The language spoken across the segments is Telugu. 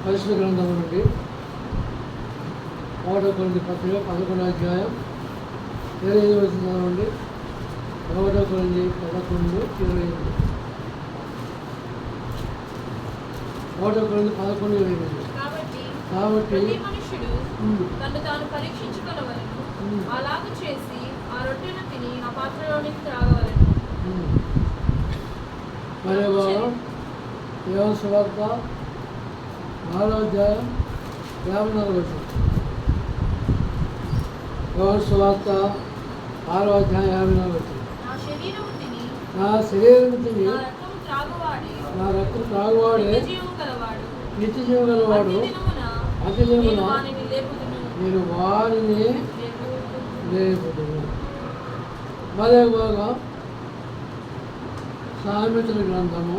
పరిశుద్ధ గ్రంథం నుండి 1 కొరింథీ పత్రిక 11వ అధ్యాయం 25వ వచనం నుండి 1 కొరింథీ 11:28. 1 కొరింథీ 11:28. కాబట్టి మనుషుడు తను తాను పరీక్షించుకొనవలెను, అలాగ చేసి ఆ రొట్టెను తిని ఆ పాత్రలోనికి త్రాగవలెను. మరి యోహాను సువార్త 4వ అధ్యాయం 54వ వచనం. యోహాను సువార్త 6వ అధ్యాయం 54వ వచనం. నా శరీరము తిని నా రక్తం త్రాగువాడే నిత్య జీవం గలవాడు, అంత్యదినమున నేను వారిని లేపుదును. మరే బాగా సామెతల గ్రంథము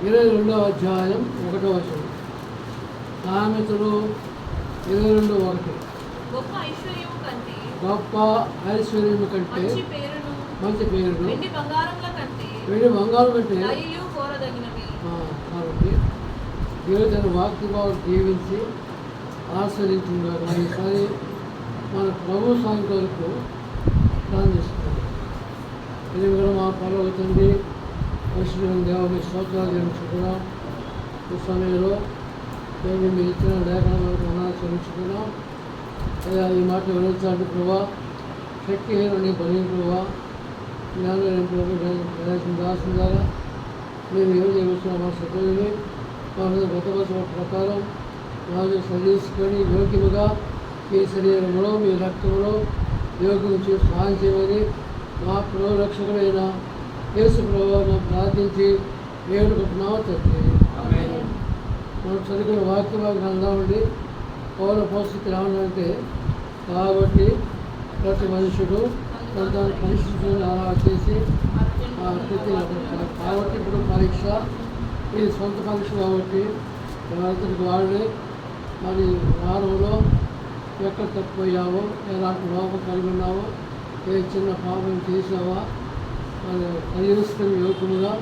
22వ అధ్యాయం 1వ వచనం. సామెతలు 22:1. గొప్ప ఐశ్వర్యము కంటే మంచి పేరును వెండి బంగారం కంటే కాబట్టి దేవుని వాక్యభావం జీవించి ఆస్వాదించున్నారు. ఈసారి మన ప్రభు సాయం కొరకు ప్రార్థిస్తున్నాం. ఇది కూడా మా పర్వ తండ్రి పరిశుద్ధ దేవుని స్తోత్రాలు చెల్లించుకున్నాం. ఈ సమయంలో మేము మీరు ఇచ్చిన లేఖన వరకు చెల్లించుకున్నాం. అదే ఈ మాట వివరించాలంటే ప్రభా శక్తిహీనుని బలిని ప్రభా జ్ఞానం దాసం ద్వారా మీరు ఏం చేయవచ్చిన మా సభ్యులని మా గతవలసిన ప్రకారం రాజు సజీసుకొని యోగ్యముగా మీ శరీరంలో మీ రక్తంలో యోగ్యం చేసి సహాయం చేయమని మా ప్రభు రక్షకుడైన యేసు ప్రభువును ప్రార్థించి వేడుకుంటున్నాము తండ్రి. మనం చదువుకున్న వాక్య గ్రంథం నుండి పౌర పరిస్థితి రావాలంటే కాబట్టి ప్రతి మనుషుడు తన పరిస్థితులను అలా చేసి కాబట్టి ఇప్పుడు పరీక్ష ఇది సొంత పరీక్ష కాబట్టి ఎవరికి వాళ్ళే మరి వారంలో ఎక్కడ తప్పిపోయావో ఎలాంటి లోపం కలిగి ఉన్నావో ఏ చిన్న పాపం చేసావా మరి పరిహరిస్తున్న యువకులుగా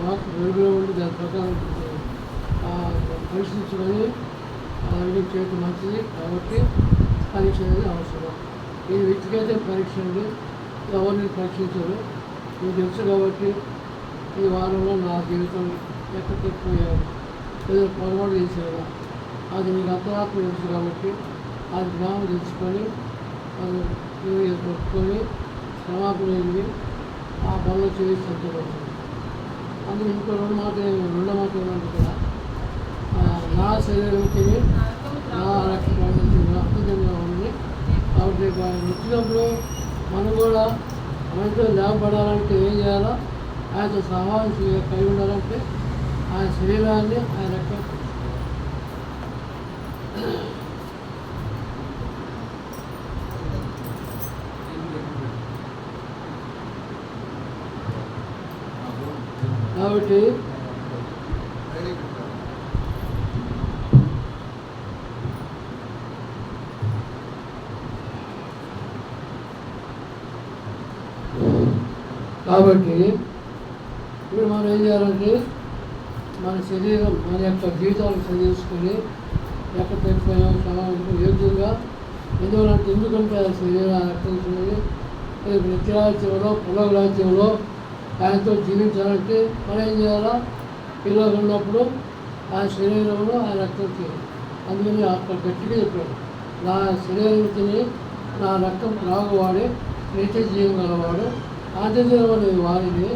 వాక్ వెలుగులో ఉండి దాని ప్రకారం పరీక్షించుకొని అడిగి చేయటం మంచిది. కాబట్టి పరీక్ష అనేది అవసరం. ఈ వ్యక్తికైతే పరీక్ష అండి, ఎవరిని పరీక్షించరు. మీకు తెలుసు కాబట్టి ఈ వారంలో నా జీవితం ఎక్కడ తప్పిపోయాను, ఏదో పొరపాటు చేసేదా అది మీకు అంతరాత్మ తెలుసు కాబట్టి ఆ జ్ఞానం తెలుసుకొని అది పట్టుకొని క్షమాపణ ఆ పనులు చేసి సంతోషపడుతుంది. అందులో ఇంకో రెండో మాట ఏమంటే కదా, నా శరీరం తిని నా రక్తం అర్థంగా ఉంది. కాబట్టి వచ్చినప్పుడు మనం కూడా ఆయనతో లేపబడాలంటే ఏం చేయాలా, ఆయనతో సహాయం కలిగి ఉండాలంటే ఆయన శరీరాన్ని ఆయన రక్తం కాబట్టి ఇప్పుడు మనం ఏం చేయాలంటే మన శరీరం మన యొక్క జీవితాలను సరిచేసుకొని ఎక్కడ తగ్గిపోయాం సమాజంలో యోగ్యంగా ఎందుకంటే ఆ శరీరం రక్షించుకుని నిత్యరాజ్యంలో పులగ రాజ్యంలో ఆయనతో జీవించాలంటే మనం ఏం చేయాలా, పిల్లలు ఉన్నప్పుడు ఆ శరీరంలో ఆయన రక్తం చేయాలి. అందుకని అక్కడ గట్టిగా చెప్పాడు, నా శరీరం తిని నా రక్తం త్రాగువాడే నిత్య జీవం గలవాడు, ఆంధ్రజీవం అనే వారిని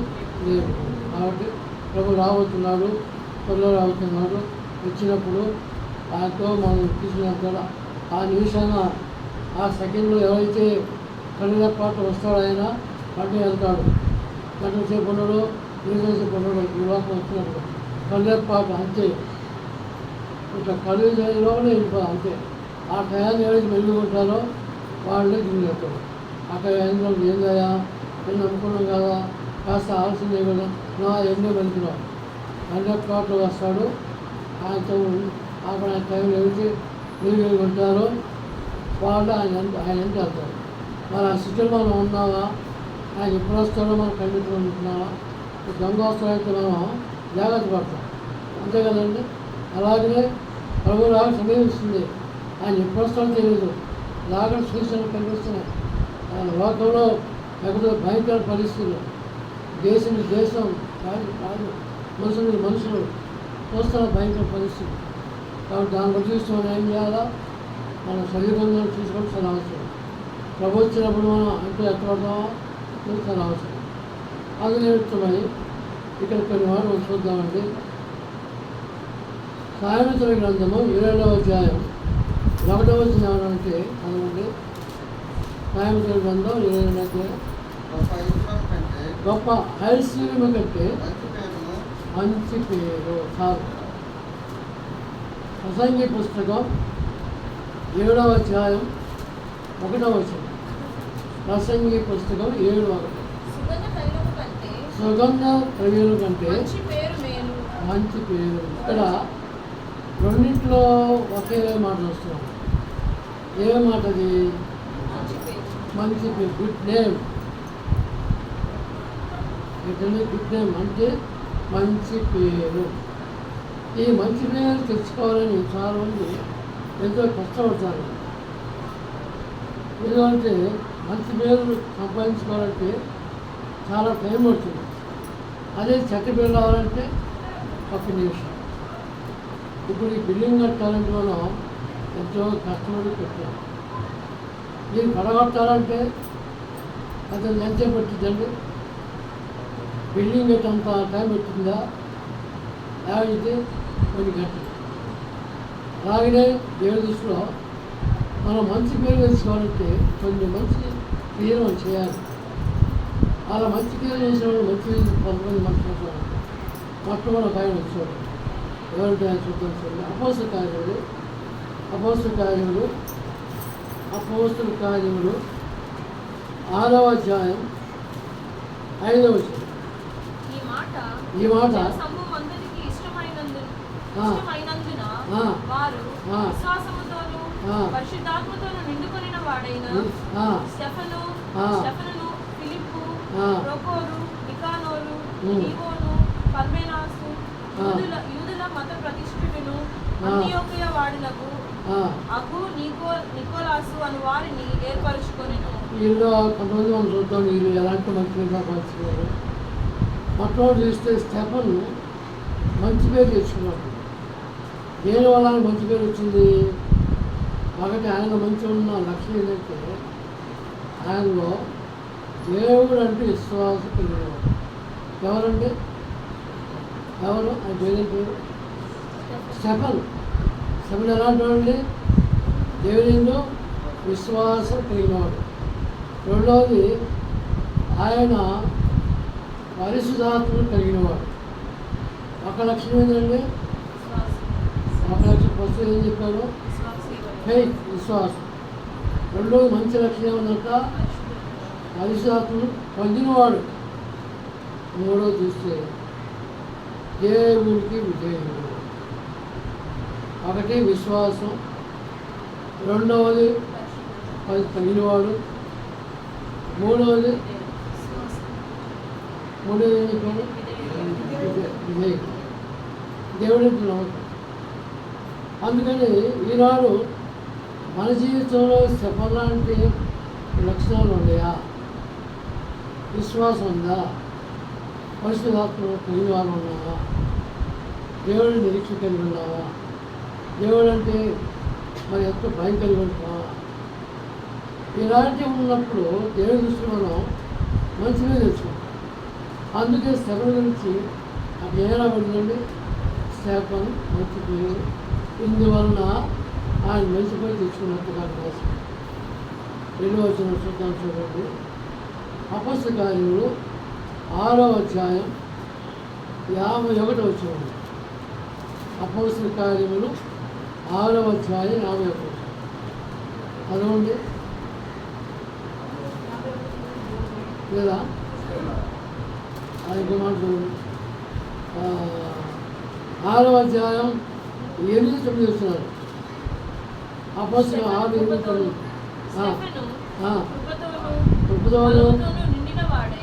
లేదు. కాబట్టి ప్రభు రాబోతున్నాడు, త్వరలో రాబోతున్నాడు. వచ్చినప్పుడు ఆయనతో మనం తీసుకున్నాక ఆ నిమిషాన ఆ సెకండ్లో ఎవరైతే కళ్ళపాటు వస్తాడో ఆయన పంట వెళ్తాడు. గంట సేపు ఉండడు, నిమిషం ఉండడు. ఈ లోపల వచ్చినప్పుడు కళ్ళపాటు అంతే, ఇట్లా కళ్ళు లోపలే వెళ్ళిపోవాలి అంతే. ఆ టయాన్ని ఎవరైతే మెరుగుకుంటారో వాళ్ళే దిగుతారు. అక్కడ ఏందయ్యా నేను అనుకున్నాం కదా, కాస్త ఆలోచన చేయగల నా ఎన్నో వెళ్తున్నావు కళ్ళపాటు వస్తాడు. ఆయనతో అక్కడ ఆయన టైంలో ఎవరైతే మెరుగు ఉంటారో వాళ్ళు ఆయన ఎంత వెళ్తారు. మరి ఆ స్థితిలో మనం ఉన్నావా, ఆయన ఎప్పుడు వస్తాడో మనం ఖండితులు ఉంటున్నావా. దొంగ వస్తాడైతే మనం జాగ్రత్త పడతాం. అంతే కదండి. అలాగనే ప్రభు రాక సమీపిస్తుంది. ఆయన ఎప్పుడు వస్తాడో తెలియదు. రాకడ సూచనలు కనిపిస్తున్నాయి. లోకంలో ఎక్కడో భయంకర పరిస్థితులు, దేశం కాదు మనుషులు చూస్తున్న భయంకర పరిస్థితి. కాబట్టి దాన్ని బట్టి మనం ఏం చేయాలా? మన శరీరంలో చూసుకోవడం చాలా అవసరం. ప్రభు వచ్చినప్పుడు మనం అంటే ఎక్కడతామో చాలా అవసరం. అది నిమిత్తమై ఇక్కడ కొన్ని వారు చూద్దామండి. సామెతల గ్రంథము 20వ అధ్యాయం 1వ వచనం అంటే చదవండి. సామెతల గ్రంథం 22వ అధ్యాయం. గొప్ప ఐశ్వర్యము కంటే మంచి పేరు చాలు. ప్రసంగి పుస్తకం 7వ అధ్యాయం 1వ వచనం. ప్రసంగి పుస్తకం 7:1. సుగంధ ద్రవ్యాల కంటే మంచి పేరు. ఇక్కడ రెండింటిలో ఒకే మాట వస్తున్నాం. ఏ మాట అది? మంచి పేరు, గుడ్ నేమ్. గుడ్ నేమ్ అంటే మంచి పేరు. ఈ మంచి పేరు తెచ్చుకోవాలని చాలామంది ఎంతో కష్టపడతారు. ఎందుకంటే మంచి పేరు సంపాదించుకోవాలంటే చాలా టైం పడుతుంది. అదే చెడ్డ పేరు రావాలంటే ఒక నిమిషం. ఇప్పుడు ఈ బిల్డింగ్ కట్టాలంటే మనం ఎంతో కష్టపడి పెట్టాం. దీన్ని పడగొట్టాలంటే అతను ఎంత పట్టిందండి? బిల్డింగ్ కట్టంత టైం పెట్టిందా? లేకపోతే కొన్ని గంటలు. అలాగనే దేవుడి దృష్టిలో మనం మంచి పేరు తెచ్చుకోవాలంటే కొన్ని మంచి క్రియలు చేయాలి. అలా మంచి క్రియలు చేసినప్పుడు మంచి 10 మనుషులు ఉంటారు. మొట్టమొదటి ఒక ఆయన వచ్చాడు. ఎవరికి ఆయన చూద్దాం చూడండి. అపోస్తల కార్యములు 6వ అధ్యాయం 5వ వచనం. ఈ మాట వారు విశ్వాసముతోను పరిశుద్ధాత్మతోను నిండుకొనిన వాడైన స్టెఫనును, ఫిలిప్పు, ప్రొకోరు, నికానోరు, నీవోను, పర్మెనాసు, యూదుల మత ప్రతిష్ఠితులను, అంతియోకియ వాడులకు అగు నికోలాసు అను వారిని ఏర్పరచుకొనెను. వీళ్ళు కొంతమంది మనం చూద్దాం. వీళ్ళు ఎలాంటి మంచి పేరు సంపాదించుకున్నారు. మొట్టమొదటి చూస్తే స్టెఫను మంచి పేరు తెచ్చుకున్నాడు. దేనివల్ల మంచి పేరు వచ్చింది? ఒకటి ఆయన మంచి ఉన్న లక్ష్యం ఏంటంటే ఆయనలో దేవుడు అంటే విశ్వాసం కలిగినవాడు. ఎవరండి? ఎవరు? ఆయన పేరు స్టెఫన్. ఎలాంటి వాడండి? దేవుడు విశ్వాసం కలిగినవాడు. రెండవది ఆయన పరిశుద్ధాత్మను కలిగినవాడు. ఒక లక్షణం ఏంటండి? ఒక లక్షణం ఫస్ట్ ఏం చెప్పారు? ఫెయిత్, విశ్వాసం. రెండోది మంచి లక్షణం ఉందంట, పరిశుద్ధాత్మను పొందినవాడు. మూడోది చూస్తే దేవుడికి విధేయుడు. ఒకటి విశ్వాసం, రెండవది తగినవాడు, మూడవది ఏం చెప్పాడు? విధేయుడు. దేవుడికి నమ్మకం. అందుకని ఈనాడు మన జీవితంలో చెప్పాలంటే లక్షణాలు ఉన్నాయా? విశ్వాసం ఉందా? పరిశుద్ధాత్మ కలిగిన వాళ్ళు ఉన్నావా? దేవుడిని నిరీక్ష కలిగి ఉన్నావా? దేవుడు అంటే మరి ఎంత భయం కలిగి ఉంటావా? ఇలాంటివి ఉన్నప్పుడు దేవుడి దృష్టిలో మనం మంచిగా తెచ్చుకుంటాం. అందుకే స్థెఫను గురించి అక్కడ ఏమైనా పడిందండి? స్టెఫను మంచి పేరు. ఇందువలన ఆయన మంచి పేరు తెచ్చుకున్నట్టుగా రాసి 2వ వచనం చూద్దాం చూడండి. అపోస్తల కార్యములు 6వ అధ్యాయం 51వ వచనం. అపోస్తల కార్యములు 6వ అధ్యాయం 51వ వచనం. అదోండి లేదా అది మాట చూడండి. 6వ అధ్యాయం 8-9 వస్తున్నారు. అపోస్తల 6:8.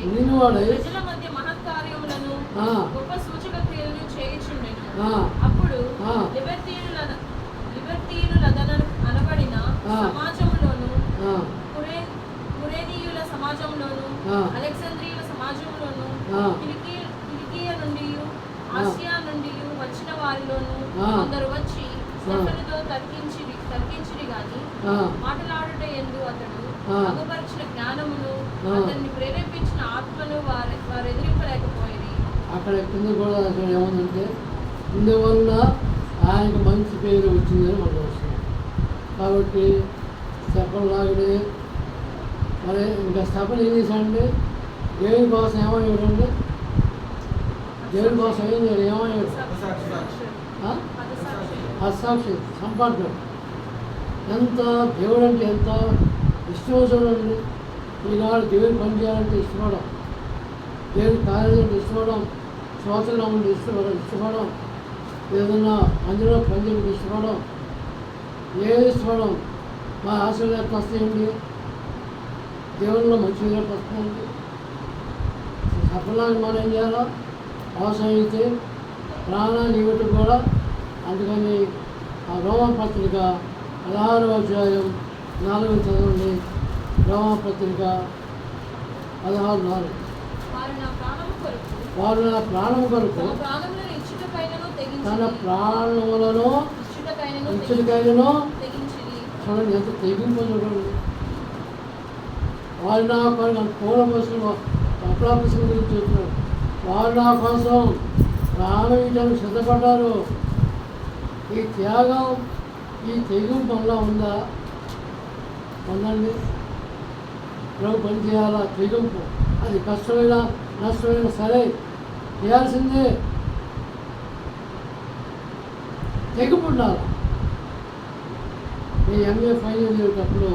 నిండినవాడై ప్రజల మధ్య మహత్కార్యములను గొప్ప సూచక క్రియలను అప్పుడు ఆ. అనబడిన ఆ. సమాజంలోను ఆ, కురేనీయుల సమాజంలోను ఆ. అలెగ్జాంద్రియుల సమాజంలోను ఆ. కిలికియ నుండి ఆసియా నుండి వచ్చిన వారిలోను ఆ. కొందరు వచ్చి స్టెఫెనుతో తర్కించిరి గాని ఆ. మాటలాడుట యందు అతడు ఆ. అగుపరిచిన జ్ఞానమును ఆ. అతన్ని ప్రేరేపించిన ఆత్మను వారు ఎదిరింపలేకపోయేది. అక్కడ కింద కూడా అక్కడ ఏముందంటే ఇందువల్ల ఆయనకు మంచి పేరు వచ్చిందని మనం వస్తున్నాం. కాబట్టి చెప్పలాగడే మరి ఇంకా స్థపన ఏం చేశాడంటే దేవుని కోసం ఏమయ్యాడండి, దేవుని కోసం ఏం చేయాలి, ఏమయ్యాడు, హస్తాక్షి సంపాదన. ఎంత దేవుడు అంటే ఎంత ఇష్టమో చూడండి. ఈనాడు దేవుని పని చేయాలంటే ఇష్టపడం, దేవుని కార్యాలు అంటే ఇష్టపడం, శ్వాసనం అంటే ఇష్టపడం, ఏదన్నా మందిలో పని చేయడానికి ఇష్టపడం, ఏది ఇష్టపడం. మా ఆశీర్వాదాలు వస్తాయండి, దేవుల్లో మంచి విధాలు వస్తాయండి. సఫలాన్ని మనం ఏం చేయాలా, అవసరమైతే ప్రాణాన్ని ఇవ్వటం కూడా. అందుకని ఆ రోమపత్రిక 16వ అధ్యాయం 4వ చదవండి. రోమపత్రిక 16:4. వారు నా ప్రాణము కొరకు తన ప్రాణములను ఇచ్చుటకైనను. చూడండి ఎంత తెగింపు చూడండి. వారు నా కొరకు పూల పుస్తకం అప్రా పుస్తకం గురించి చెప్తున్నారు. వారు నా కోసం ప్రాణం ఇవ్వడానికి సిద్ధపడ్డారు. ఈ త్యాగం, ఈ తెగింపు మనలో ఉందా? ఉందండి. ప్రభు పని చేయాలా, తెగింపు. అది కష్టమైనా నష్టమైనా సరే చేయాల్సిందే. తెగింపు ఉండాలి. ఈ ఎంఏ ఫైనల్ చదివేటప్పుడు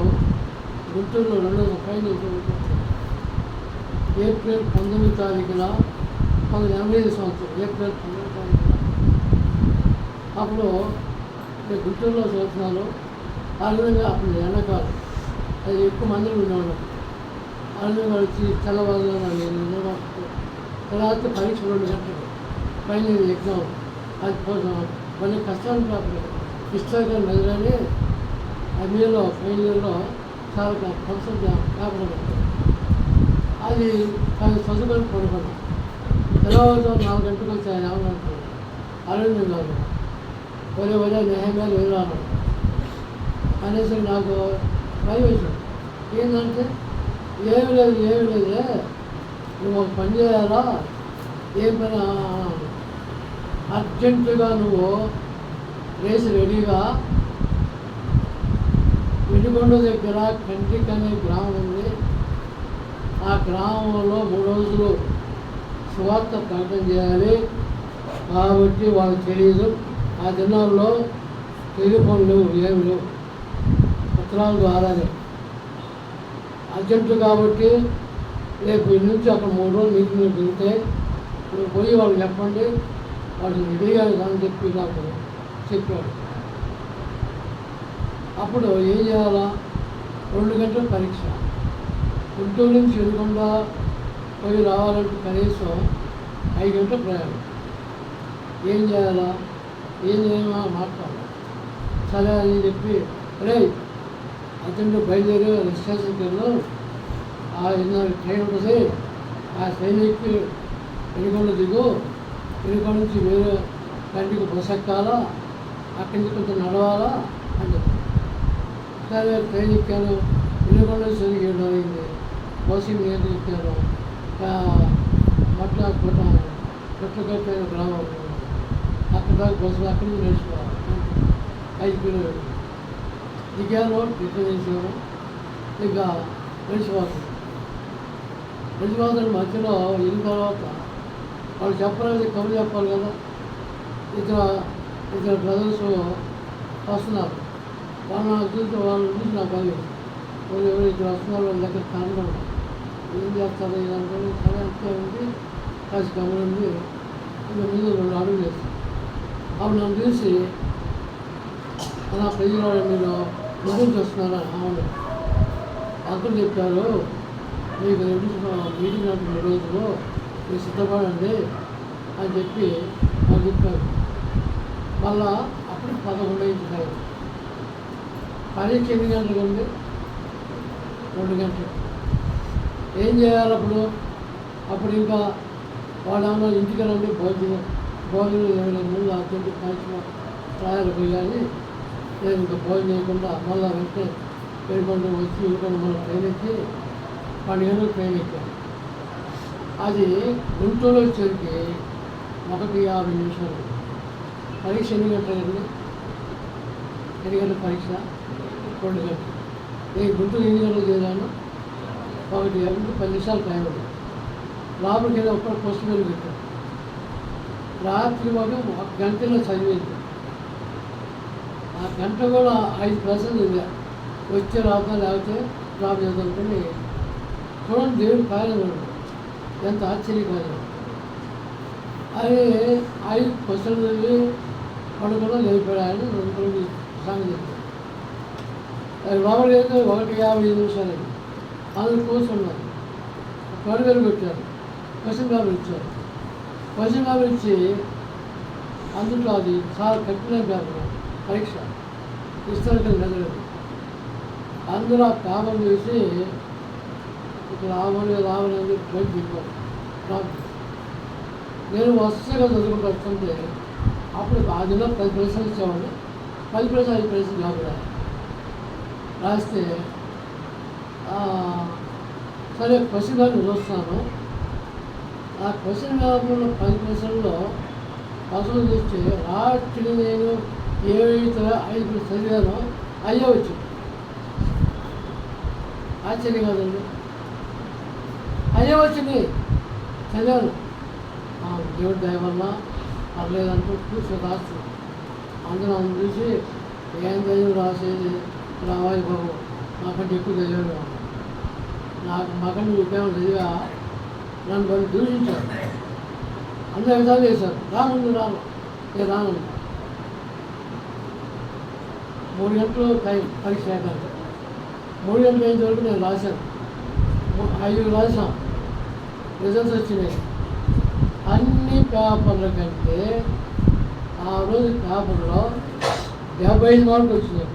గుంటూరులో 2వ ఫైనల్ చదివేటప్పుడు ఏప్రిల్ 19వ తారీఖున 1985 సంవత్సరం ఏప్రిల్ 19వ తారీఖున అప్పుడు నేను గుంటూరులో చదువుతున్నాను. ఆ విధంగా అప్పుడు ఎండాకాలం, అది ఎక్కువ మందిని ఉండేవాడు. ఆ విధంగా వచ్చి తెల్లవారులో నేను తర్వాత పరీక్ష 2 గంటలు ఫైనల్ ఎగ్జామ్. అది కొన్ని కష్టాలు కాదు, ఇష్టంగా మెదలని ఎంఏలో ఫైనల్ ఇయర్లో చాలా కన్సల్ట్ కాపాడు. అది చదువుకొని పడుకున్నాను. తెల్లవారుతో 4 గంటలకు వచ్చి ఆయన ఏమన్నా అరవింద్ గారు ఒరే నెహమ్యాలు ఎదురాను అనేసి నాకు భయం వేసాడు. ఏంటంటే ఏమి లేదే, నువ్వు ఒక పని చేయాలా, ఏం పని అన్నాను. అర్జెంటుగా నువ్వు రేసు రెడీగా వెనుకొండ దగ్గర కంటిక్ అనే గ్రామం ఉంది. ఆ గ్రామంలో 3 రోజులు సువార్త ప్రకటన చేయాలి. కాబట్టి వాళ్ళకి తెలియదు. ఆ దినాల్లో టెలిఫోన్ లేవు, ఏమి లేవు, పత్రాల ద్వారానే. అర్జెంటు కాబట్టి రేపు నుంచి అక్కడ 3 రోజులు మీటింగ్లు తింటే నువ్వు పోయి వాళ్ళు చెప్పండి, వాళ్ళు రెడీగా అని చెప్పి నాకు చెప్పాడు. అప్పుడు ఏం చేయాలా, 2 గంటల పరీక్ష. గుంటూరు నుంచి వెనుకొండ పోయి రావాలంటే కనీసం 5 గంటల ప్రయాణం. ఏం చేయాలా, ఏం చేయమా మాట్లాడాలి. సరే అని చెప్పి రే అతను బయలుదేరి స్టేషన్కి వెళ్ళు, ఆ 8:30 ట్రైన్ ఉంటుంది, ఆ ట్రైన్ ఎక్కి వెనుకొండ దిగు, వెనుకొండ నుంచి వేరే కంటికి బస్ ఎక్కాలా, అక్కడి నుంచి కొంచెం నడవాలా అని చెప్పి. సరే ట్రైన్ ఎక్కాను. వెనుకొండ సరిగ్గా 7 అయింది. బస్సు మీద ఎక్కాను. కొట్టకట్టిన గ్రామం అక్కడ దాకా బస్సులు అక్కడి నుంచి నడుచుకోవాలి. 5 కిలోమీటర్లు దిగాను, రిటర్న్ చేసాను. ఇంకా నడిచిపోతాను మధ్యలో వెళ్ళిన తర్వాత వాళ్ళు చెప్పలేదు, కబురు చెప్పాలి కదా. ఇద్దరు బ్రదర్స్ వస్తున్నారు. వాళ్ళని చూసి నాకు అది ఎవరు ఇద్దరు వస్తున్నారు, వాళ్ళ దగ్గర కారణం ఏం చేస్తారు ఇలాంటి సరే అంతే ఉంది. కాసి కబురు ఉంది. ఇంకా మీద 2 అడుగులు వేస్తాను. అప్పుడు నన్ను చూసి నా ప్రజలు మీరు ముందుకు వస్తున్నారా? అవును. అంకులు చెప్పారు మీకు మీటింగ్ అంటే 3 రోజులు మీరు సిద్ధపడండి అని చెప్పి నాకు చెప్పారు. మళ్ళా అప్పుడు 11 అయింది టైం. పరీక్ష ఎన్ని గంటలకు ఉంది? 2 గంటలు. ఏం చేయాలి అప్పుడు ఇంకా వాళ్ళేమో ఇంటికి రండి భోజనం చేయడం ముందు అటువంటి పరీక్ష రాయాలి పోయాలి. నేను ఇంకా భోజనం చేయకుండా మళ్ళీ వెంటనే వెళ్ళకుండా వచ్చి ఇంకా మళ్ళీ ట్రైన్ ఎక్కి 12 గంటలకు ట్రైన్ ఎక్కాను. అది గుంటూరులో వచ్చేసరికి 1:50. పరీక్ష ఎన్ని గంటలండి? 2 గంటల పరీక్ష, 2 గంటలు. నేను గుంటూరు ఎన్ని గంటలు చేరాను? 1 గంటకు 10 నిమిషాలు టైం ఉంది. లోపలికి వెళ్ళి ఒక్క క్వశ్చన్ వెళ్ళి పెట్టాను. రాత్రి మాకు 1 గంటలో చదివింది. ఆ గంట కూడా 5 ప్రశ్నలు చదివా. వచ్చే రాత్రి లేకపోతే డ్రాప్ చేద్దామని. చూడండి దేవుడు కార్యం ఎంత ఆశ్చర్యకార్యం. అది 5 క్వశ్చన్లు చదివి పడుకుండా లేకపోయాయని 2 సంగతి చెప్పారు. అది లోపలికి వెళ్తే 1:55 అందులో కూర్చున్నారు. 12 పెట్టారు. క్వశ్చన్ పేపర్ ఇచ్చారు. క్వశ్చన్ పేపర్ ఇచ్చి అందులో అది చాలా కఠిన పేపర్ పరీక్ష హిస్టారికల్ మెథడ్. అందరూ ఆ పేపర్ చూసి ఇక్కడ రావాలి అని బయట చెప్పారు. నేను వరుసగా చదువుకుంటూ వస్తుంటే అప్పుడు ఆ దిన 10 ప్రశ్నలు ఇచ్చేవాళ్ళు. 10 ప్రశ్నలు 5 ప్రశ్నలు కాకుండా రాస్తే సరే క్వశ్చన్ పేపర్ చూస్తున్నాను. ఆ క్వశ్చన్ పేపర్లో 10 ప్రశ్నల్లో అసలు చూస్తే రాత్రి నేను ఏవైతే 5 చదివానో అయ్యే వచ్చింది. ఆశ్చర్యం కాదండి, అయ్యే వచ్చింది. చదివాను. దేవుడి దయ వల్ల పర్లేదంటూ కూర్చొని రాస్తుంది. అందరూ చూసి ఏం చదివి రాసేది రావాలి బాబు, నాకంటే ఎక్కువ చదివాడు. నాకు మగని చెప్పాము చదివా, నన్ను వాళ్ళు దూషించారు. అందరూ విధాలు చేశారు. రాను నేను రాను. 3 గంటలు టైం పరీక్ష అయ్యాను. 3 గంటలు అయిన వరకు నేను రాశాను. 5 రాసాం. రిజల్ట్స్ వచ్చినాయి. అన్ని పేపర్ల కంటే ఆ రోజు పేపర్లో 75 మార్కులు వచ్చినాయి.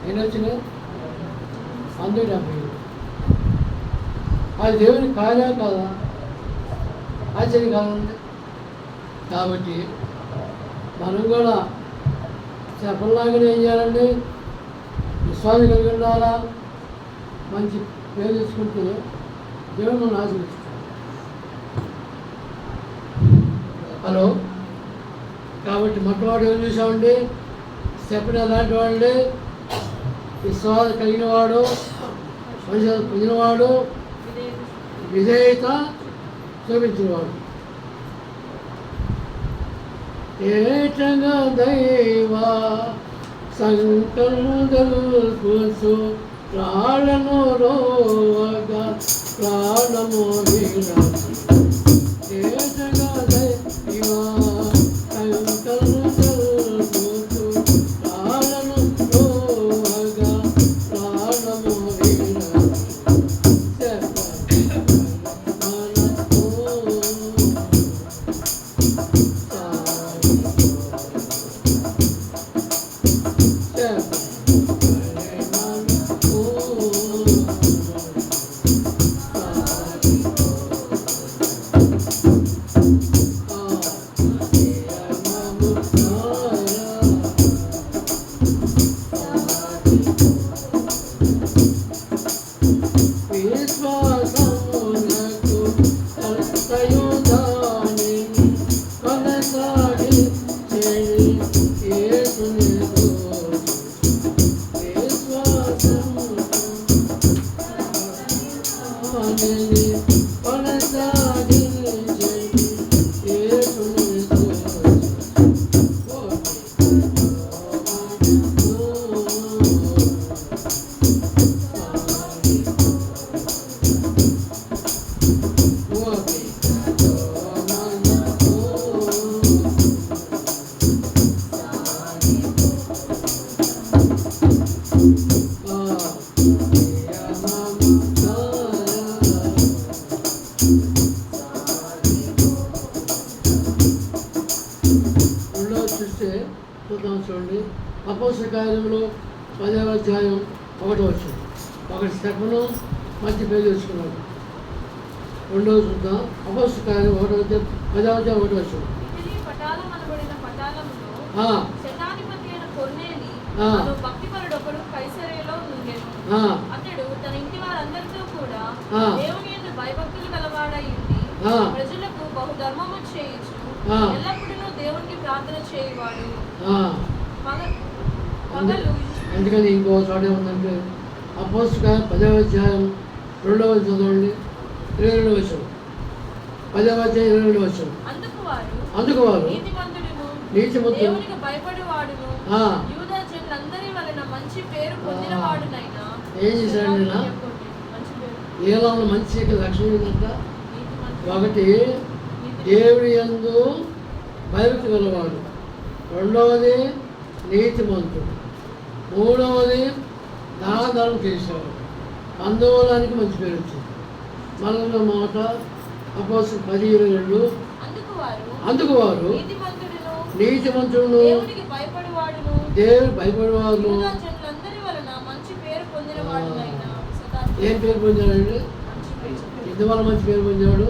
ఎన్ని వచ్చినాయి? 175. అది దేవుని కార్యం కాదా? ఆశ్చర్యం కాదండి. కాబట్టి మనం కూడా చెప్పలాగానే ఏం చేయాలండి? విశ్వాసం కలిగి ఉండాలా. మంచి పేరు తెచ్చుకుంటే దేవుడు మనం ఆశీర్వదిస్తాడు. హలో. కాబట్టి మొట్టమొదటి ఏం చూసామండి? స్టెప్ని అలాంటి వాళ్ళే విశ్వాసం కలిగిన వాడు, మనిషి పొందినవాడు, విధేయత చూపించినవాడు. ఏటగా దైవ సంకల్పసు ప్రాణము రోవగా ప్రాణము వీడసి. ఏటగా దైవ సంకల్పసు ప్రాణము రోవగా ప్రాణము వీడసి. చదువుతాం చూడండి. అపోస్తల కార్యములు 10వ అధ్యాయం 1వ వచనం. ఒకటి స్టెఫను మంచి పేరు తెచ్చుకున్నాడు. రెండవ చూద్దాం. అపోస్తల కార్యం 10వ అధ్యాయం 1వ వచనం. ఇటలీ పటాలమనబడిన పటాలములో శతాధిపతి అయిన కొర్నేలి అను భక్తిపరుడొకడు కైసరయలో ఉండెను. అతడు తన ఇంటి వారందరితో కూడా దేవుని యందు భయభక్తులు గలవాడై ఉండి ప్రజలకు బహుధర్మము చేయుచు ఎల్లప్పుడూ దేవునికి ప్రార్థన చేయువాడు. అందుకని ఇంకో చోట ఏముందంటే అపోస్తల కార్యం 10వ అధ్యాయం 2వ చదవండి, 22వ వచనం. 10వ అధ్యాయం 22వ వచనం. అందుకు వారు నీతిమంతుడు దేవునికి భయపడేవాడును యూదా జనులందరి వలన మంచి పేరు పొందినవాడునైన ఏం చేశాడు? ఏలాంటి మంచి లక్షణం ఏంటంట? ఒకటి దేవుడి యందు భయభక్తి గలవాడు, రెండవది నీతిమంతుడు, మూడవది దానం చేసేవాడు. అందువలనికి మంచి పేరు వచ్చింది. మళ్ళీ మాట అపోస్తల 10:22. అందుకు వారు నీతిమంతుడును దేవుడికి భయపడేవాడు ఏం పేరు పొందాడండి? ఇందువల్ల మంచి పేరు పొందాడు.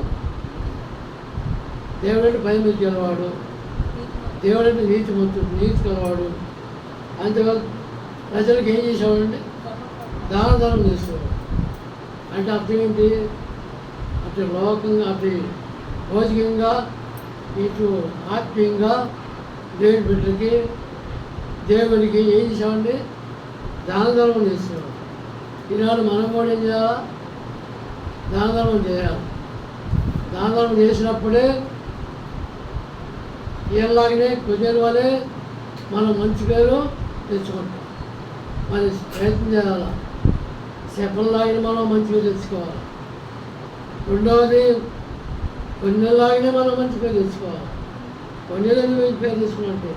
దేవుడంటే భయం గలవాడు, దేవుడంటే నీతిమంతుడు, నీతి గలవాడు. అంతేకాదు ప్రజలకు ఏం చేసేవాడండి? దానం చేసేవాడు. అంటే అర్థం ఏంటి? అటు లోకంగా, అటు భౌతికంగా, ఇటు ఆత్మీయంగా దేవుడి బిడ్డలకి, దేవుడికి ఏం చేసామండి? దానం చేసేవాడు. ఈనాడు మనం కూడా ఏం చేయాలా? దానం చేయాలి. దానం చేసినప్పుడే ఇలాగనే కుదిరే వాళ్ళే మనం మంచి పేరు తెచ్చుకుంటాం. మరి ప్రయత్నం చేయాలి. చెప్పలాగిన మనం మంచి పేరు తెచ్చుకోవాలి. రెండవది కొన్నిలాగినే మనం మంచి పేరు తెచ్చుకోవాలి. కొన్నిలాగిన మంచి పేరు తెచ్చుకున్నట్టే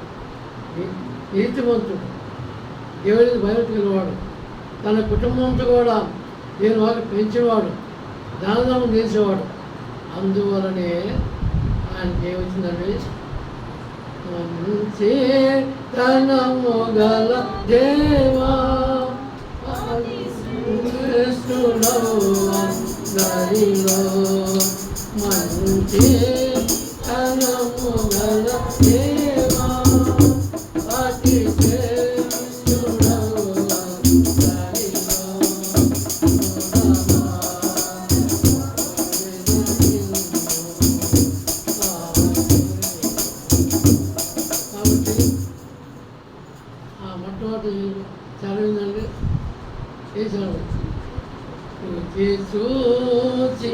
నీతిమంతుడు, దేవుడికి భయభక్తి గలవాడు, తన కుటుంబంతో కూడా నేను వారికి పెంచేవాడు, దానం చేసేవాడు. అందువలనే ఆయనకి ఏమొచ్చిందండి? మంచి తనము గల దేవా గరిలో మంచి తనము గల దేవా అతి చదివిందండి. చేశాడు. చూచి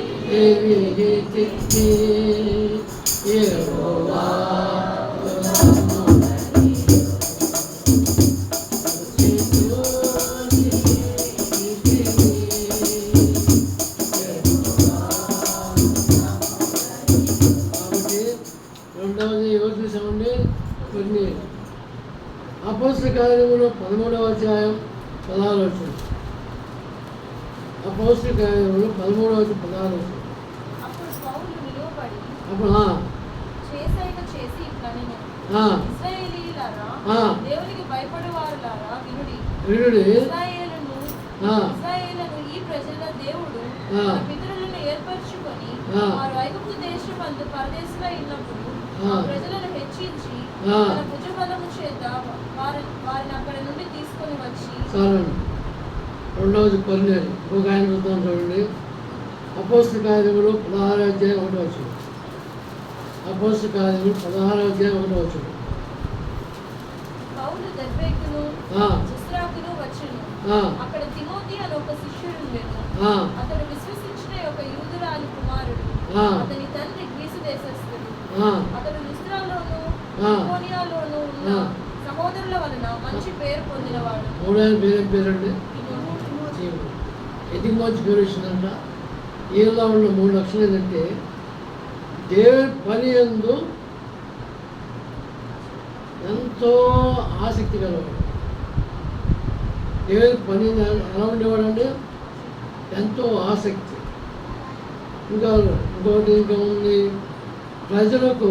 రెండవది ఎవరు చూసామండి? కొన్ని అపోస్తల కార్యములు 13వ అధ్యాయం 16వ వచనం. అపోస్తల కార్యములు 13వ అధ్యాయం 16వ వచనం. అప్పుడు దేవునికి భయపడేవారులారా వినుడి. ఇశ్రాయేలును ఈ ప్రజల దేవుడు తన పితరులను ఏర్పరచుకొని వారు ఐగుప్తు దేశమందు పరదేశులై ఉన్నప్పుడు ప్రజలను హెచ్చించి తన భుజబలము చేత వారిని అక్కడ నుండి తీసుకొని వచ్చి. రెండవది కొర్నేలి. ఒక ఆయన చూద్దాం చూడండి. అపోస్తల కార్యములు 16వ అధ్యాయం 1వ వచనం. అపోస్తల కార్యములు 16వ అధ్యాయం 1వ వచనం. పౌలు దెర్బేకును లిస్త్రాకును వచ్చెను. అక్కడ తిమోతి అని ఒక శిష్యుడు ఉండెను. అతడు విశ్వసించిన ఒక యూదురాలి కుమారుడు. అతని తండ్రి గ్రీసు దేశస్థుడు. అతడు లిస్త్రాలోను ఇకోనియాలోను ఉన్న సహోదరుల వలన మంచి పేరు పొందినవాడు. పేరండి ఎందుకు మంచి పేరు వచ్చిందంట? ఈలో ఉన్న 3 లక్షలు ఏంటంటే దేవుడి పని యందు ఎంతో ఆసక్తి గలవాడు. దేవుడి పని ఎలా ఉండేవాడు అంటే ఎంతో ఆసక్తి. ఇంకోటి ఇంకా ఉంది, ప్రజలకు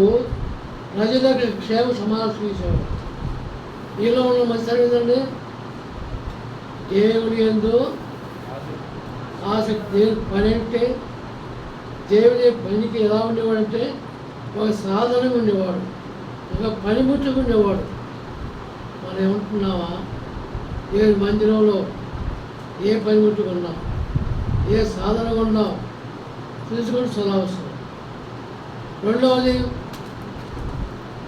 క్షేమ సమావేశం చేసేవాడు. ఈలో ఉన్న మంచితనం ఏంటండి? దేవుడి యందు ఆసక్తి. దేవుడి పని అంటే దేవుడి పనికి ఎలా ఉండేవాడంటే ఒక సాధనంగా ఉండేవాడు, ఒక పనిముట్టుగా ఉండేవాడు. మనం ఏమంటున్నావా? ఏ మందిరంలో ఏ పనిముట్టుగా ఉన్నాం, ఏ సాధనగా ఉన్నాం తెలుసుకొని చాలా అవసరం. రెండవది,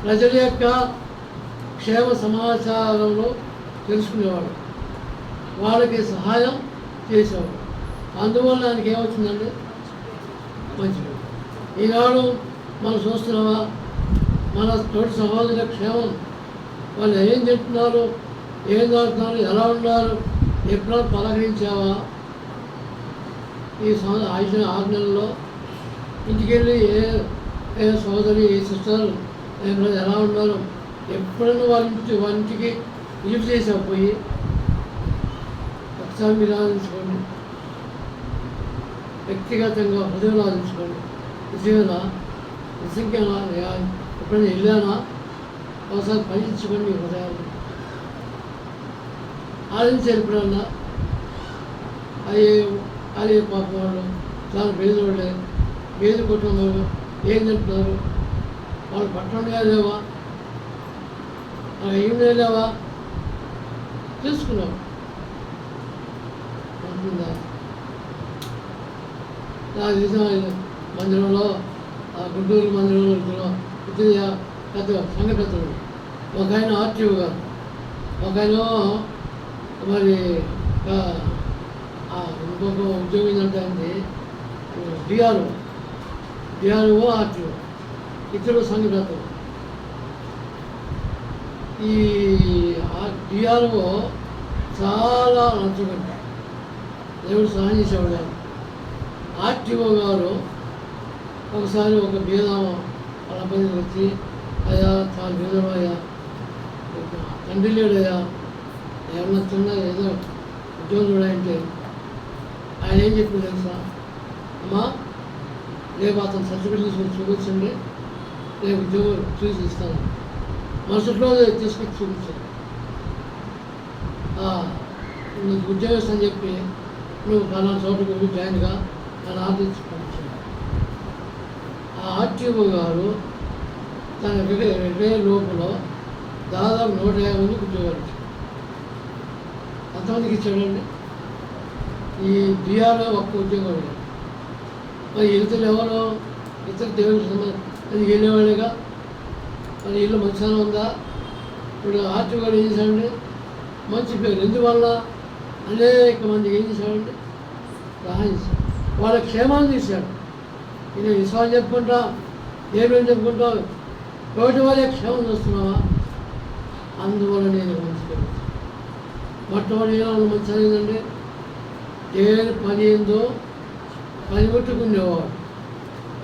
ప్రజల యొక్క క్షేమ సమాచారంలో తెలుసుకునేవాడు, వాళ్ళకి సహాయం చేసేవాడు. అందువల్ల ఆయనకి ఏమవుతుందండి? మంచిది. ఈనాడు మనం చూస్తున్నావా? మన తోటి సహోదరుల క్షేమం, వాళ్ళు ఏం తింటున్నారు, ఏం తాగుతున్నారు, ఎలా ఉన్నారు, ఎప్పుడైనా పలకరించావా? ఈ 6 నెలల్లో ఇంటికి వెళ్ళి ఏ సోదరి, ఏ సిస్టర్, ఎలా ఉన్నారు, ఎప్పుడైనా వాళ్ళ ఇంటికి విజిట్ చేసావు? పోయి ఒకసారి మీరు ఆలోచించుకోండి, వ్యక్తిగతంగా హృదయంలో ఆలోచించుకోండి. నిజంగా ఎప్పుడైనా వెళ్ళానా? ఒకసారి పరీక్షించుకోండి మీ హృదయాన్ని. ఆలోచించారు ఎప్పుడన్నా? అదే పాపం వాళ్ళు చాలా పేదవాళ్ళే, పేద కుటుంబాలు ఏం తింటున్నారు, వాళ్ళు పట్టణంగా లేవా, ఏం లేవా తెలుసుకున్నాం. అంటుందా? నాకు తెలిసిన మందిరంలో, గుంటూరు మందిరంలో ఇద్దరు పెద్ద సంఘ పెద్దలు, ఒక ఆయన ఆర్టీఓ గారు, ఒక ఆయన మరి ఇంకొక ఉద్యోగం ఏంటంటే డిఆర్ఓ ఆర్టీఓ, ఇద్దరు సంఘ పెద్దలు. ఈ డిఆర్ఓ చాలా నచ్చగంట, దేవుడు సహాయం చేసేవాడు కాదు. ఆర్టీఓ గారు ఒకసారి ఒక బీదం వాళ్ళ అబ్బాయి వచ్చి, అయ్యా చాలా బీదం అయ్యా, తండ్రి లేడయ్యా, ఏమన్నా చిన్న ఏదో ఉద్యోగం చూడాలంటే ఆయన ఏం చెప్పింది తెలుసా? అమ్మా, రేపు అతను సర్టిఫికెట్ తీసుకొని చూపించండి, రేపు ఉద్యోగం చూసి ఇస్తాను. మరుసట్లో తీసుకొచ్చి చూపించాను. నీకు ఉద్యోగం అని చెప్పి నువ్వు పలానా చోటుకు వెళ్ళి జాయిన్గా నన్ను ఆర్డర్ పంపించాను. ఆ ఆర్టీఓ గారు తన రిటైర్ లోపల దాదాపు 150 మందికి ఉద్యోగాలు ఇచ్చాడు. అంతమందికి ఇచ్చాడండి. ఈ డిఆర్ఓ ఒక్క ఉద్యోగం లేదు. మరి ఇతరులు ఎవరో ఇతర దేవుడు అది వెళ్ళేవాళ్ళేగా. మరి ఇల్లు మంచిగా ఉందా? ఇప్పుడు ఆర్టీఓ గారు ఏం చేశాడండి? మంచి పేరు. ఎందువల్ల? అనేక మందికి ఏం చేశాడండి? సహాయం చేశాడు, వాళ్ళ క్షేమాన్ని తీశాడు. ఇది విశ్వాసం చెప్పుకుంటా, ఏమేమి చెప్పుకుంటావు, తోటి వాళ్ళే క్షేమం చూస్తున్నావా? అందువల్ల నేను మంచి పేరు. మొట్టమొదటి మంచి అయిందండి, ఏది పని ఏందో పనిముట్టుకునేవాడు,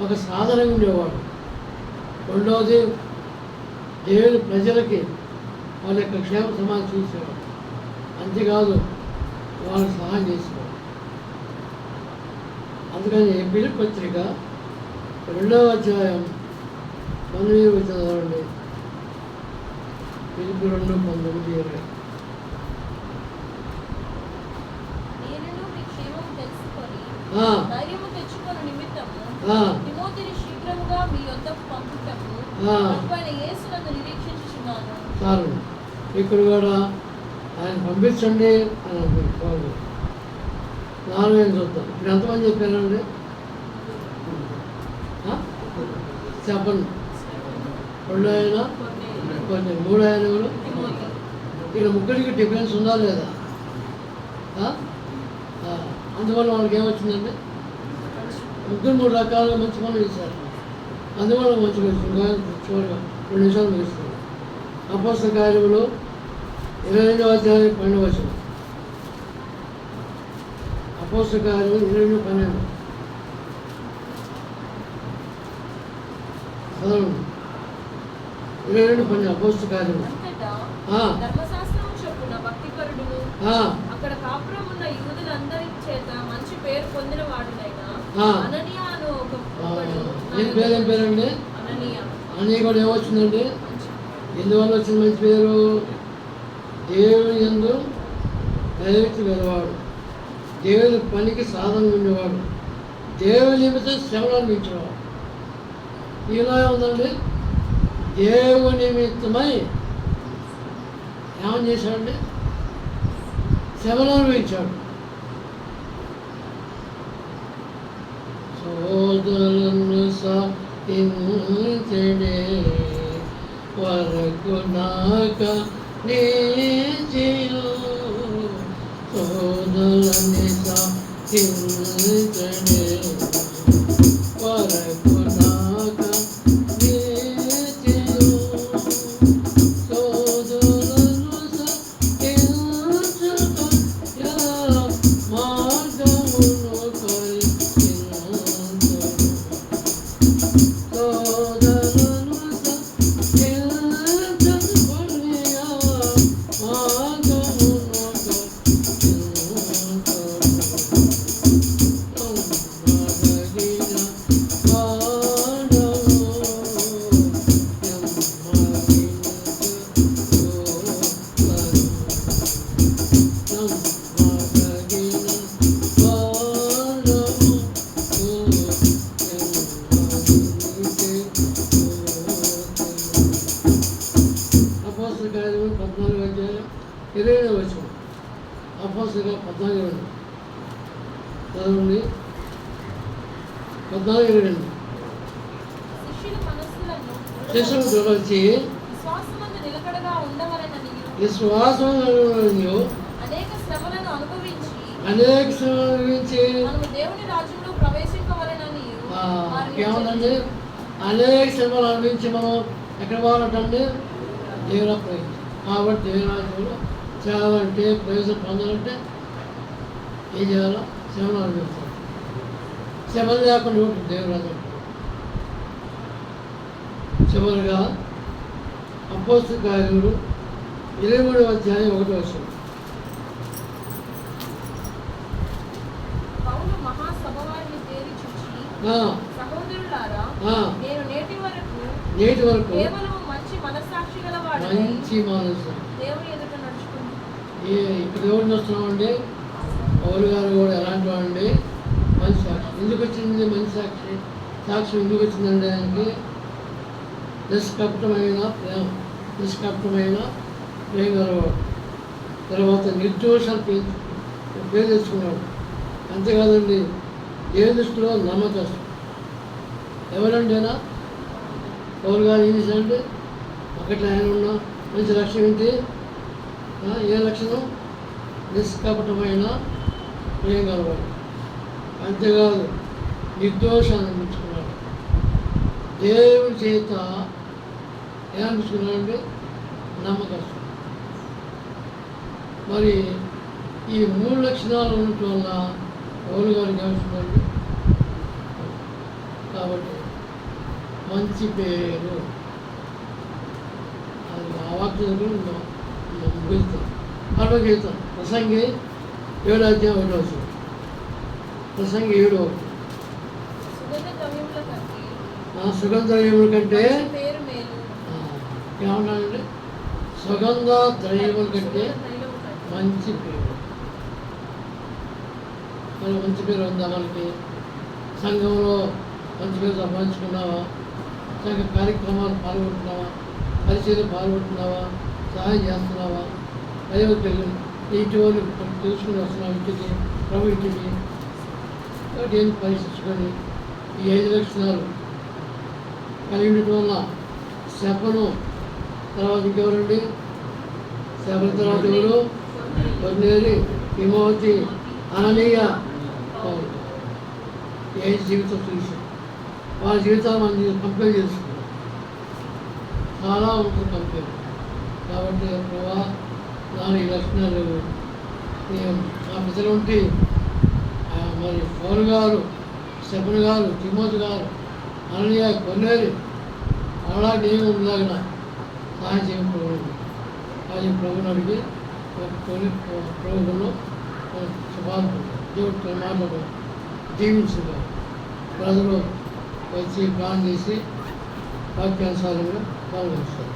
ఒక సాధనంగా ఉండేవాడు. రెండవది, దేవుని ప్రజలకి వాళ్ళ యొక్క క్షేమ సమాజం చూసేవాడు. అంతేకాదు, వాళ్ళు సహాయం చేసేవాడు. అందుకని పిలుపు పత్రిక 2వ అధ్యాయం 19 చదవండి. పిలుపు 2:19-20. చాలు, ఇక్కడ కూడా ఆయన పంపించండి అని అనుకుంటున్నాను. 4 చూద్దాం. ఇప్పుడు ఎంతమంది చెప్పారండి? చెప్పండి. 2 ఆయన, కొన్ని 3 ఆయన కూడా. ఇక్కడ ముగ్గురికి డిఫరెన్స్ ఉందా లేదా? అందువల్ల వాళ్ళకి ఏమొచ్చిందంటే ముగ్గురు 3 రకాలుగా మంచి పనులు చేశారు. అందువల్ల మంచి చివరిగా 2 నిమిషాలు ముగిస్తుంది. అపోస్తల కార్యములు 22వ అధ్యాయం 12వ వచనం. అపోస్తల కార్యములు 22:12 చదవండి. 22:12 అపోస్తల కార్యములు. అక్కడ కాపురం ఉన్న యూదులందరి చేత మంచి పేరు పొందిన వాడునైనా అననీయ అను ఏం పేరండి? అననీయ కూడా ఏమొచ్చిందండి? ఎందువల్ల వచ్చింది మంచి పేరు? దేవుని యందు దయచి గలవాడు, దేవుని పనికి సాధన ఉండేవాడు, దేవుని నిమిత్తం శ్రమలు అనుభవించేవాడు. ఇలా ఉందండి, దేవుని నిమిత్తమై ఏమని చేశాడండి? శ్రమలు అనుభవించాడు. సోదరులను సాధించడే వరకు నాక నీచియు, సోదరులని సాధించడే వరకు నాక నీచియు, సోదరులను సాధించుట మార్గమును పరికించుట, సోదరులను సాధించుకొనియా మార్గమును అపోస్తల కార్యములు 14వ అధ్యాయం 20వ వచనం. అపోస్తల 14 చదవండి. 14:22. శిష్యులు వచ్చి విశ్వాసమందు నిలకడగా ఉండవలెననియు విశ్వాసం అనేక శ్రమలను అనుభవించి మనము దేవుని రాజ్యంలో ప్రవేశింపవలెననియు ఏమందండి? అనేక శ్రమలు అనుభవించి మనం ఎక్కడ పోవాలంటే దేవుని ప్రవేశం. కాబట్టి దేవుని రాజ్యంలో చేయాలంటే, ప్రవేశం పొందాలంటే ఏం చేయాలో? శ్రమలు అనుభవించాలి. శ్రమలు లేకుండా ఉంటుంది దేవుని రాజ్యం. చివరిగా అపోస్తల కార్యములు 23వ అధ్యాయం 1వ వచనం. పౌలు మహాసభవారిని తేరి చూచి, సహోదరులారా, నేను నేటి వరకు కేవలం మంచి మనస్సాక్షి గలవాడనై దేవుని ఎదుట నడుచుకుంటున్నాను. ఇక్కడ ఎవరిని వస్తున్నామండి? పౌలు గారు కూడా ఎలాంటి వాడండి? మంచి సాక్షి. ఎందుకు వచ్చింది మంచి సాక్షి? సాక్ష్యం ఎందుకు వచ్చిందండి? ఆయనకి నిష్కపటమైన ప్రేమ గలవాడు. తర్వాత నిర్దోషాలు పేరు తెచ్చుకున్నాడు. అంతేకాదండి, దేవుని దృష్టిలో నమ్మకస్తుడు. ఎవరండి అయినా? పౌలు గారు ఏం చేశారంటే, ఒకటి ఆయన ఉన్న మంచి లక్ష్యం ఏంటి? ఏ లక్షణం? నిష్కపటమైన ప్రేమ గలవాడు. అంతేకాదు, నిర్దోషాన్ని అనిపించుకున్నాడు. దేవుని చేత ఏమనిపించుకున్నాడంటే నమ్మకస్తుడు. మరి ఈ 3 లక్షణాలు ఉండటం వల్ల పౌలు గారికి ఏమవుతుందండి? కాబట్టి మంచి పేరు. అది ఆ వాక్యం ముగిస్తాం. పరమగీతం ప్రసంగి 7వ అధ్యాయం 1వ వచనం. ప్రసంగి 7వ. సుగంధ ద్రవ్యముల కంటే ఏమన్నాడంటే, సుగంధ ద్రవ్యముల కంటే మంచి పేరు. మరి మంచి పేరు ఉందా మనకి? సంఘంలో మంచి పేరు సంపాదించుకున్నావా? సంఘ కార్యక్రమాలు పాల్గొంటున్నావా? పరిచయలు పాల్గొంటున్నావా? సహాయం చేస్తున్నావా? దైవకులు ఇంటి వాళ్ళు తెలుసుకుని వస్తున్నావు ఇంటికి, ప్రభు ఇంటికి. కాబట్టి ఏం పరీక్షించుకొని ఈ 5 లక్షణాలు కలిగి ఉండటం వల్ల శపను తర్వాత ఇంకెవరండి? శపన తర్వాత ఎవరు? కొర్నేలి, తిమోతి, అననీయ, పౌలు. ఏ జీవితం చూసి వాళ్ళ జీవితాలు మనం కంపేర్ చేసుకున్నాం. చాలా ఉంటుంది కంపేర్. కాబట్టి ప్రభా, 4 లక్షణాలు ఆ ప్రజలు ఉంటే మరి పౌలు గారు, శపన గారు, తిమోతి గారు, అననీయ, కొర్నేలి అలా నేను ఉండలాగిన సహాయం చేయకపోయింది. అది ప్రభుని అడిగి ప్రభుత్వంలో శుభార్పణ దేవుడితో మాట్లాడడం జీవించగా ప్రజలు వచ్చి ప్లాన్ చేసి వాక్యానుసారంగా పాల్గొస్తారు.